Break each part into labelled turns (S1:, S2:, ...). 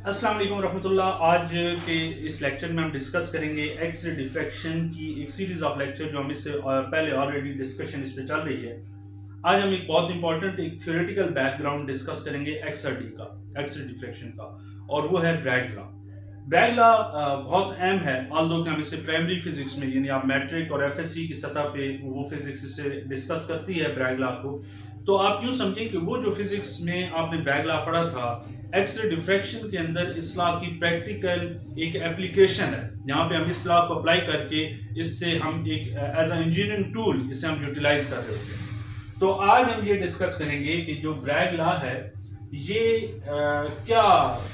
S1: अस्सलाम वालेकुम रहमतुल्लाह। आज के इस लेक्चर में हम डिस्कस करेंगे एक्स रे डिफ्रैक्शन की एक सीरीज ऑफ लेक्चर जो हम इससे पहले ऑलरेडी डिस्कशन इस पे चल रही है। आज हम एक बहुत इंपॉर्टेंट एक थ्योरेटिकल बैकग्राउंड डिस्कस करेंगे एक्सआरडी का, एक्स रे डिफ्रैक्शन का, और वो है ब्रैग्स लॉ। ब्रैग लॉ बहुत अहम है, ऑल्दो कि हम इसे प्राइमरी फिजिक्स में यानी आप मैट्रिक और एफएससी की सतह पे वो फिजिक्स से डिस्कस करती है ब्रैग लॉ को। तो आप यूं समझें कि वो जो फिजिक्स में आपने ब्रैग लॉ पढ़ा था, एक्सरे डिफ्रैक्शन के अंदर इस लॉ की प्रैक्टिकल एक एप्लीकेशन है, जहां पे हम इस लॉ को अप्लाई करके इससे हम एक एज अ इंजीनियरिंग टूल इसे हम यूटिलाइज कर रहे होते हैं। तो आज हम ये डिस्कस करेंगे कि जो ब्रैग लॉ है ये क्या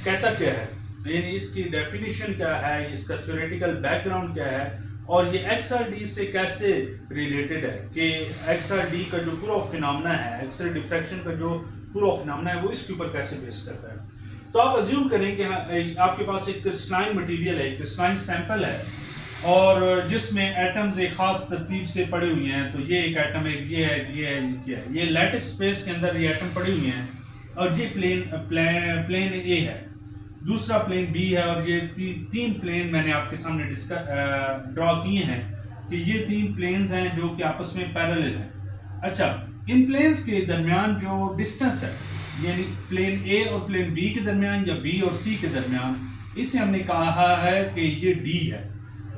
S1: क्या है, यानी इसकी डेफिनेशन क्या है, इसका थ्योरेटिकल बैकग्राउंड क्या है, और ये एक्सआरडी से कैसे रिलेटेड है कि एक्सआरडी का जो पूरा फिनोमेना है, एक्सरे डिफ्रैक्शन का जो पूरा फिनोमेना है, वो इसके ऊपर कैसे बेस करता है। तो आप अज्यूम करें कि आपके पास एक क्रिस्टलाइन मटेरियल है, क्रिस्टलाइन सैंपल है, और जिसमें एटम्स एक खास तरतीब से पड़े हुए हैं। तो ये एक एटम है, ये है, ये है, ये है, ये लैटिस स्पेस के अंदर ये एटम पड़े हुए हैं, और ये प्लेन ए है, दूसरा प्लेन बी है, और ये तीन प्लेन मैंने आपके सामने ड्रॉ किए हैं कि ये तीन प्लेन्स हैं जो कि आपस में पैरेलल हैं। अच्छा, इन प्लेन्स के दरमियान जो डिस्टेंस है, यानी प्लेन ए और प्लेन बी के दरमियान या बी और सी के दरमियान, इसे हमने कहा है कि ये डी है।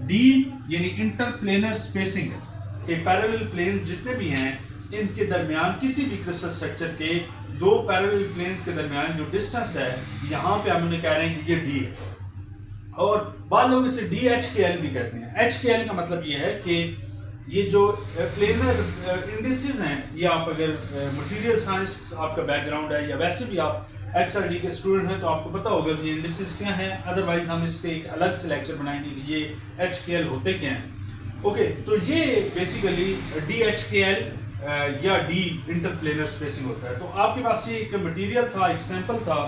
S1: डी यानी इंटरप्लेनर स्पेसिंग है कि पैरेलल प्लेन्स जितने भी हैं इनके दरमियान किसी भी क्रिस्टल स्ट्रक्चर के दो पैरेलल प्लेन्स के दरमियान जो डिस्टेंस है, यहाँ पे हम कह रहे हैं कि ये डी है। और बाद लोग इसे डी एच के एल भी कहते हैं। एच के एल का मतलब ये है कि ये जो प्लेनर इंडिसेस हैं, ये आप अगर मटेरियल साइंस आपका बैकग्राउंड है या वैसे भी आप एक्सआरडी के स्टूडेंट हैं तो आपको पता होगा कि ये इंडिसेस क्या हैं। अदरवाइज हम इस पे एक अलग से लेक्चर बनाएंगे कि ये एच के एल होते क्या हैं। ओके, तो ये बेसिकली डी एच के एल या डी इंटरप्लेनर स्पेसिंग होता है। तो आपके पास ये एक मटेरियल था, एक सैंपल था,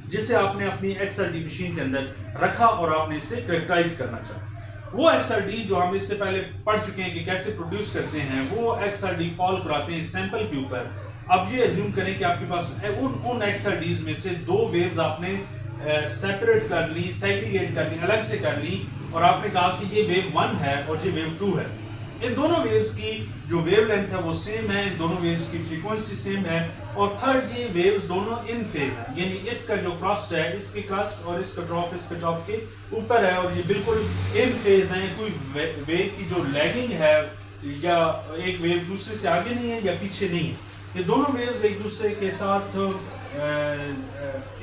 S1: जिसे आपने अपनी एक्सआरडी मशीन के अंदर रखा और आपने इसे करेक्टराइज करना चाहा। वो एक्सआरडी जो हम इससे पहले पढ़ चुके हैं कि कैसे प्रोड्यूस करते हैं, वो एक्सआरडी फॉल कराते हैं सैंपल के ऊपर। अब ये अज्यूम करें कि आपके पास उन एक्सआरडीज में से दो वेव्स आपने सेपरेट कर ली, सेग्रीगेट कर ली, अलग से कर ली, और आपने कहा कि ये वेव 1 है और ये वेव 2 है। इन दोनों वेव्स की जो वेवलेंथ है वो सेम है, इन दोनों वेव्स की फ्रीक्वेंसी सेम है, और थर्ड ये वेव्स दोनों इन फेज है, यानी इसका जो क्रस्ट है, इसके क्रस्ट और इसका ट्रॉफ के ऊपर है, और ये बिल्कुल इन फेज है। कोई वेव की जो लैगिंग है या एक वेव दूसरे से आगे नहीं है या पीछे नहीं है, ये दोनों वेव्स एक दूसरे के साथ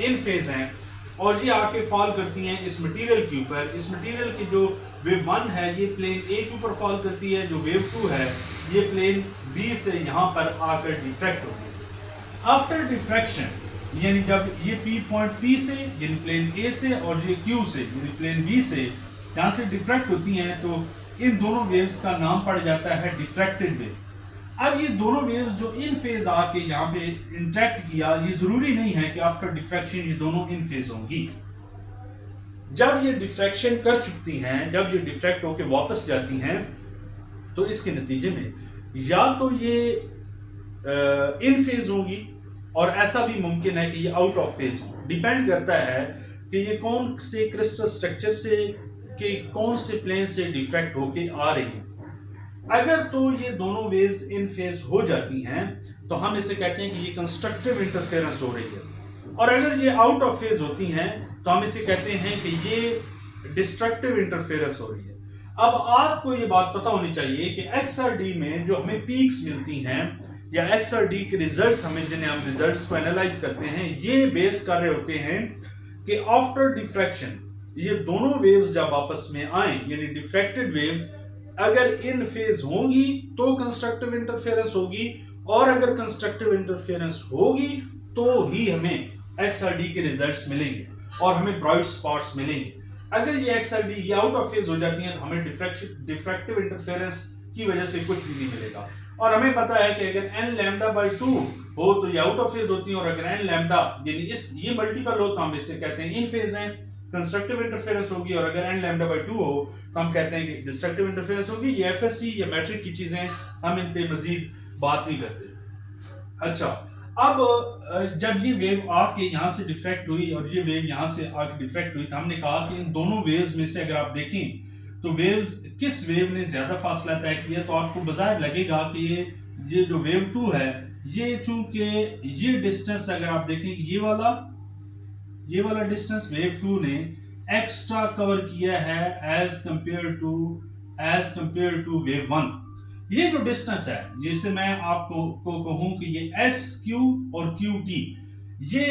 S1: इन फेज हैं, और ये आके फॉल करती हैं इस मटेरियल के ऊपर। इस मटेरियल की जो वेव 1 है ये प्लेन ए के ऊपर फॉल करती है, जो वेव 2 है ये प्लेन बी से यहाँ पर आकर डिफ्रैक्ट होती है। आफ्टर डिफ्रैक्शन, यानी जब ये पी पॉइंट पी से यानी प्लेन ए से और ये क्यू से यानी प्लेन बी से यहाँ से डिफ्रैक्ट होती हैं, तो इन दोनों वेव्स का नाम पड़ जाता है डिफ्रैक्टेड वेव। अब ये दोनों वेव्स जो इन फेज आके यहाँ पे इंटरेक्ट किया, ये जरूरी नहीं है कि आफ्टर डिफ्रैक्शन ये दोनों इन फेज होंगी। जब ये डिफ्रैक्शन कर चुकती हैं, जब ये डिफ्रैक्ट होके वापस जाती हैं, तो इसके नतीजे में या तो ये इन फेज होगी, और ऐसा भी मुमकिन है कि ये आउट ऑफ फेज हो। डिपेंड करता है कि ये कौन से क्रिस्टल स्ट्रक्चर से कि कौन से प्लेन से डिफ्रैक्ट होके आ रही है। अगर तो ये दोनों वेव्स इन फेज हो जाती हैं तो हम इसे कहते हैं कि ये कंस्ट्रक्टिव इंटरफेरेंस हो रही है, और अगर ये आउट ऑफ फेज होती हैं तो हम इसे कहते हैं कि ये डिस्ट्रक्टिव इंटरफेरेंस हो रही है। अब आपको ये बात पता होनी चाहिए कि एक्सआरडी में जो हमें पीक्स मिलती हैं या एक्सआरडी के रिजल्ट्स हमें जिन्हें हम रिजल्ट्स को एनालाइज करते हैं, ये बेस कर रहे होते हैं कि आफ्टर डिफ्रैक्शन ये दोनों वेव्स जब आपस में आए, यानी डिफ्रैक्टेड वेव्स अगर इन फेज होंगी तो कंस्ट्रक्टिव इंटरफेरेंस होगी, और अगर कंस्ट्रक्टिव इंटरफेरेंस होगी तो ही हमें एक्सआरडी के रिजल्ट्स मिलेंगे और हमें ब्राइट स्पॉट्स मिलेंगे। अगर ये एक्सआरडी ये आउट ऑफ फेज हो जाती हैं तो हमें डिफ्रैक्टिव इंटरफेरेंस की वजह से कुछ भी नहीं मिलेगा। और हमें पता है कि अगर n λ/2 हो तो ये आउट ऑफ फेज होती है, और अगर n लैम्डा यानी ये मल्टीपल हो तो हम इसे कहते हैं इन फेज हैं, कंस्ट्रक्टिव इंटरफेरेंस होगी, और अगर n λ/2 हो तो हम कहते हैं कि डिस्ट्रक्टिव इंटरफेरेंस होगी। ये एफएससी या मैट्रिक की चीजें, हम इन पे मजीद बात नहीं करते। अच्छा, अब जब ये वेव आके यहाँ से डिफ्रैक्ट हुई और ये वेव यहाँ से आके डिफ्रैक्ट हुई, तो हमने कहा कि इन दोनों वेव्स में से अगर आप देखें तो वेव्स किस वेव ने ज्यादा फासला तय किया, तो आपको बजाय लगेगा कि ये जो वेव 2 है, ये चूंकि ये डिस्टेंस अगर आप देखें ये वाला डिस्टेंस वेव 2 ने एक्स्ट्रा कवर किया है एज कंपेयर टू वेव 1। ये जो डिस्टेंस है, जिसे मैं आपको कहूं कि ये एस क्यू और क्यू टी, ये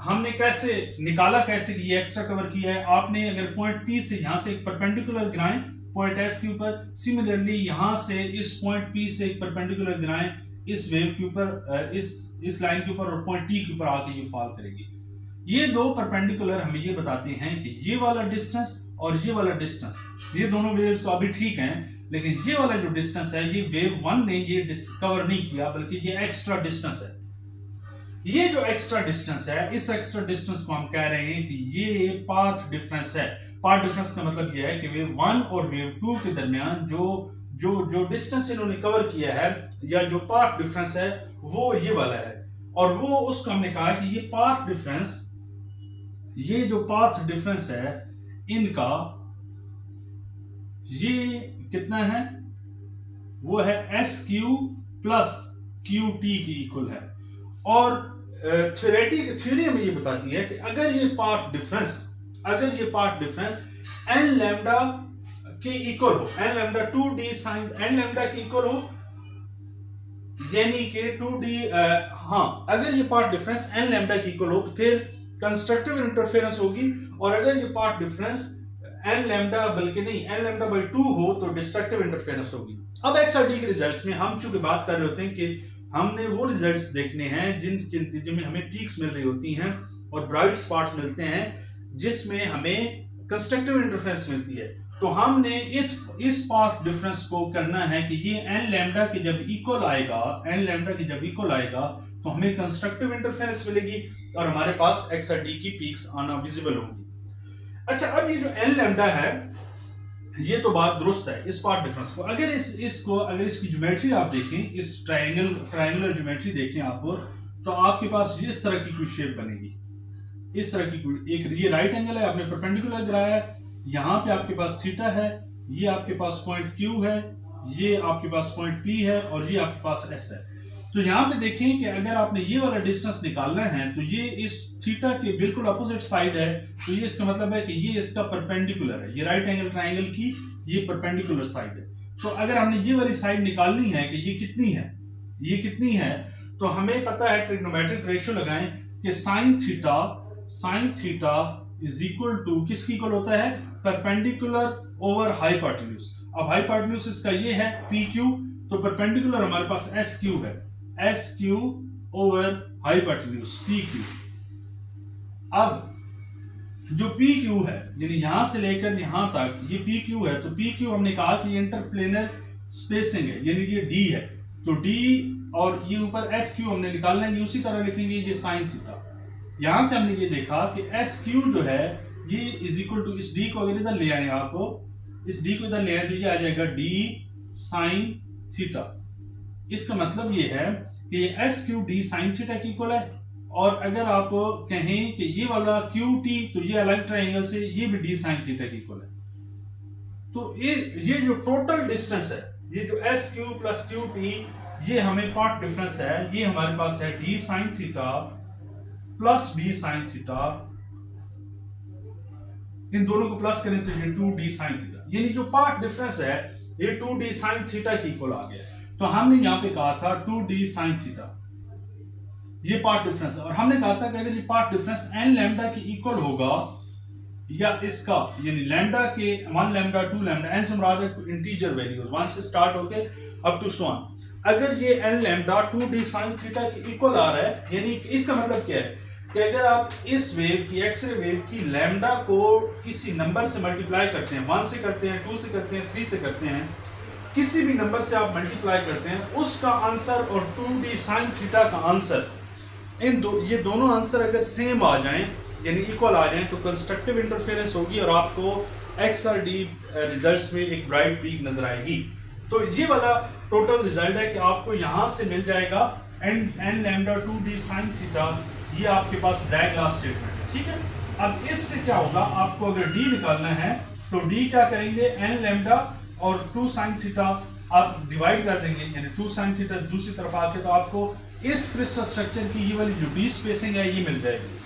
S1: हमने कैसे निकाला, कैसे ये एक्स्ट्रा कवर किया है। आपने अगर पॉइंट पी से यहां से एक परपेंडिकुलर गिराएं पॉइंट एस के ऊपर, सिमिलरली यहां से इस पॉइंट पी से एक परपेंडिकुलर गिराएं इस वेव के ऊपर, इस लाइन के ऊपर, और पॉइंट टी के ऊपर आके ये फॉल करेगी। ये दो परपेंडिकुलर हमें ये बताते हैं कि ये वाला डिस्टेंस और ये वाला डिस्टेंस, ये दोनों वेव्स तो अभी ठीक हैं, लेकिन ये वाला जो डिस्टेंस है ये वेव 1 ने ये कवर नहीं किया, बल्कि ये एक्स्ट्रा डिस्टेंस है। ये जो एक्स्ट्रा डिस्टेंस है, इस एक्स्ट्रा डिस्टेंस को हम कह रहे हैं कि ये पाथ डिफरेंस है। पाथ डिफरेंस का मतलब ये है कि वेव 1 और वेव 2 के दरमियान जो डिस्टेंस इन्होंने कवर किया है, या जो पाथ डिफरेंस है, वो ये वाला है। और वो उसको हमने कहा कि ये पाथ डिफरेंस, ये जो पाथ डिफरेंस है इनका, ये कितना है, वो है S Q plus Q T की इक्वल है। और थ्योरी हमें ये बताती है कि अगर ये पाथ डिफरेंस एन लैम्डा के इक्वल हो, n lambda 2d sine n lambda के इक्वल हो, यानी कि 2d, अगर ये पाथ डिफरेंस एन लैम्डा के इक्वल हो तो फिर कंस्ट्रक्टिव इंटरफेरेंस होगी, और अगर ये पाथ डिफरेंस एन लैम्डा बल्कि नहीं एन लैम्डा बाई 2 हो तो डिस्ट्रक्टिव इंटरफेरेंस होगी। अब XRD के रिजल्ट्स में हम चूंकि बात कर रहे होते हैं कि हमने वो रिजल्ट्स देखने हैं जिनके नतीजे में हमें पीक्स मिल रही होती हैं और ब्राइट स्पॉट्स मिलते हैं जिसमें हमें कंस्ट्रक्टिव इंटरफेरेंस मिलती है। तो हमने इस पाथ डिफरेंस को करना है कि ये एन लैम्डा के जब इक्वल आएगा तो हमें कंस्ट्रक्टिव इंटरफेरेंस मिलेगी और हमारे पास XRD की पीक्स आना विजिबल होंगी। अच्छा, अब ये जो एन लैम्डा है, ये तो बात दुरुस्त है इस पाथ डिफरेंस को। अगर इसकी ज्योमेट्री आप देखें, इस ट्रायंगुलर ज्योमेट्री देखें आप, तो आपके पास इस तरह की कोई शेप बनेगी, इस तरह की कोई एक, ये राइट एंगल है, आपने परपेंडिकुलर गिराया है, यहाँ पे आपके पास थीटा है, ये आपके पास पॉइंट क्यू है, ये आपके पास पॉइंट पी है, और ये आपके पास एस है। तो यहाँ पे देखें कि अगर आपने ये वाला डिस्टेंस निकालना है तो ये इस थीटा के बिल्कुल अपोजिट साइड है, तो ये इसका मतलब है कि ये इसका परपेंडिकुलर है, ये राइट एंगल ट्रायंगल की ये परपेंडिकुलर साइड है। तो अगर हमने ये वाली साइड निकालनी है कि ये कितनी है, तो हमें पता है, ट्रिग्नोमेट्रिक रेशियो लगाएं कि sine theta is equal to किसकी इक्वल होता है, परपेंडिकुलर ओवर हाइपोटेन्यूज। अब हाइपोटेन्यूज इसका ये है पी क्यू, तो परपेंडिकुलर हमारे पास एस क्यू है, S Q over hypotenuse P Q. अब जो पी क्यू है, यानी यहां से लेकर यहां तक ये पी क्यू है, तो पी क्यू हमने कहा कि इंटरप्लेनर स्पेसिंग है, यानी ये डी है, तो डी और ये ऊपर एस क्यू हमने निकालना है, ये उसी तरह लिखेंगे ये साइन थीटा। यहां से हमने ये देखा कि एस क्यू जो है ये इज इक्वल टू, इस डी को अगर इधर ले आए, आपको इस डी को इधर ले आए तो ये आ जाएगा डी साइन थीटा। इसका मतलब ये है कि ये S Q D sine theta की इक्वल है, और अगर आप कहें कि ये वाला क्यू टी, तो ये अलग ट्रायंगल से ये भी डी साइन थीटा की इक्वल है। तो ये जो टोटल डिस्टेंस है, ये जो S Q plus Q T, ये हमें पाथ डिफरेंस है, ये हमारे पास है d sine theta plus b sine theta, इन दोनों को प्लस करें तो ये 2d साइन थीटा, यानी जो पाथ डिफरेंस है ये 2d साइन थीटा की इक्वल आ गया। तो हमने यहां पे कहा था 2d साइन थीटा, ये पाथ डिफरेंस है, और हमने कहा था कि अगर ये पाथ डिफरेंस n लैम्डा की इक्वल होगा, या इसका यानी लैम्डा के 1 लैम्डा 2 लैम्डा, n से मुराद है इंटीजर वैल्यूज 1 से स्टार्ट होके अप टू so on, अगर ये n lambda 2d sign theta की इक्वल आ रहा है, यानी इसका मतलब क्या है कि अगर आप इस वेव की, एक्सरे वेव की लैम्डा को किसी नंबर से मल्टीप्लाई करते हैं, 1 से करते हैं, 2 से करते हैं, 3 से करते हैं, किसी भी नंबर से आप मल्टीप्लाई करते हैं, उसका आंसर और 2d साइन थीटा का आंसर, ये दोनों आंसर अगर सेम आ जाएं, यानी इक्वल आ जाएं, तो कंस्ट्रक्टिव इंटरफेरेंस होगी और आपको XRD रिजल्ट्स में एक ब्राइट पीक नजर आएगी। तो ये वाला टोटल रिजल्ट है कि आपको यहां से मिल जाएगा N lambda 2d sin theta, ये आपके पास ब्रैग लॉ स्टेटमेंट है, ठीक है। अब इससे क्या होगा, आपको अगर d निकालना है तो d क्या करेंगे, n लैम्डा और 2 sin थीटा आप डिवाइड कर देंगे, यानी 2 sin थीटा दूसरी तरफ आके, तो आपको इस क्रिस्टल स्ट्रक्चर की ये वाली जो d स्पेसिंग है ये मिल जाएगी।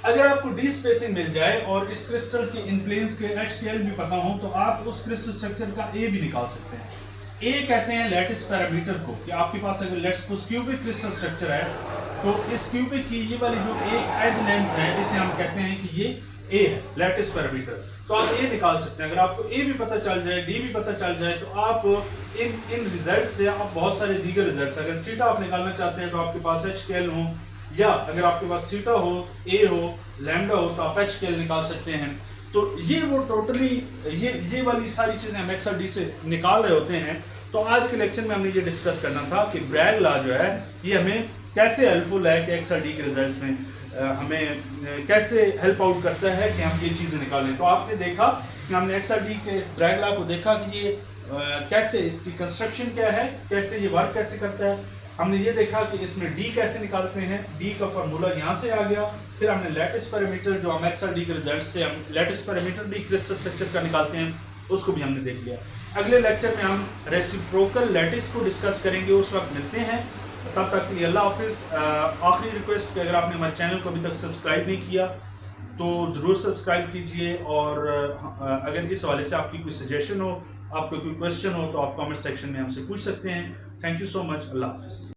S1: अगर आपको d स्पेसिंग मिल जाए और इस क्रिस्टल के इन प्लेन्स के HKL भी पता हो, तो आप उस क्रिस्टल स्ट्रक्चर का a भी निकाल सकते हैं। a कहते हैं लैटिस पैरामीटर को, कि आपके पास अगर let's suppose cubic crystal structure है, तो इस क्यूबिक की ये वाली जो एक एज लेंथ है, इसे हम कहते हैं कि ये a है, लैटिस पैरामीटर। तो आप a निकाल सकते हैं। अगर आपको a भी पता चल जाए, d भी पता चल जाए, तो आप इन रिजल्ट से आप बहुत सारे दीगर रिजल्ट, अगर थीटा आप निकालना चाहते हैं तो आपके पास HKL हो, या अगर आपके पास थीटा हो, a हो, लैम्डा हो, तो आप HKL निकाल सकते हैं। तो ये वो टोटली ये वाली सारी चीजें हम एक्स और डी से निकाल रहे होते हैं। तो आज के लेक्चर में हमने ये डिस्कस करना था कि ब्रैग लॉ जो है ये हमें कैसे हेल्पफुल है, कि एक्स और डी के रिजल्ट्स में हमें कैसे हेल्प आउट करता है कि हम ये चीजें निकालें। तो आपने देखा कि हमने एक्स और डी के ब्रैग लॉ को देखा कि ये कैसे, इसकी कंस्ट्रक्शन क्या है, कैसे ये वर्क कैसे करता है। हमने ये देखा कि इसमें d कैसे निकालते हैं, d का फार्मूला यहाँ से आ गया। फिर हमने लैटिस पैरामीटर, जो हम एक्स और डी के रिजल्ट से हम लैटिस पैरामीटर भी क्रिस्टल स्ट्रक्चर का निकालते हैं, उसको भी हमने देख लिया। अगले लेक्चर में हम रेसिप्रोकल लैटिस को डिस्कस करेंगे, उस वक्त मिलते हैं। तब तक के लिए अल्लाह हाफिज़। आखिरी रिक्वेस्ट कि अगर आपने हमारे चैनल को अभी तक सब्सक्राइब नहीं किया तो ज़रूर सब्सक्राइब कीजिए, और अगर इस हवाले से आपकी कोई सजेशन हो, आपका कोई क्वेश्चन हो, तो आप कमेंट सेक्शन में हमसे पूछ सकते हैं। Thank you so much. अल्लाह हाफिज़।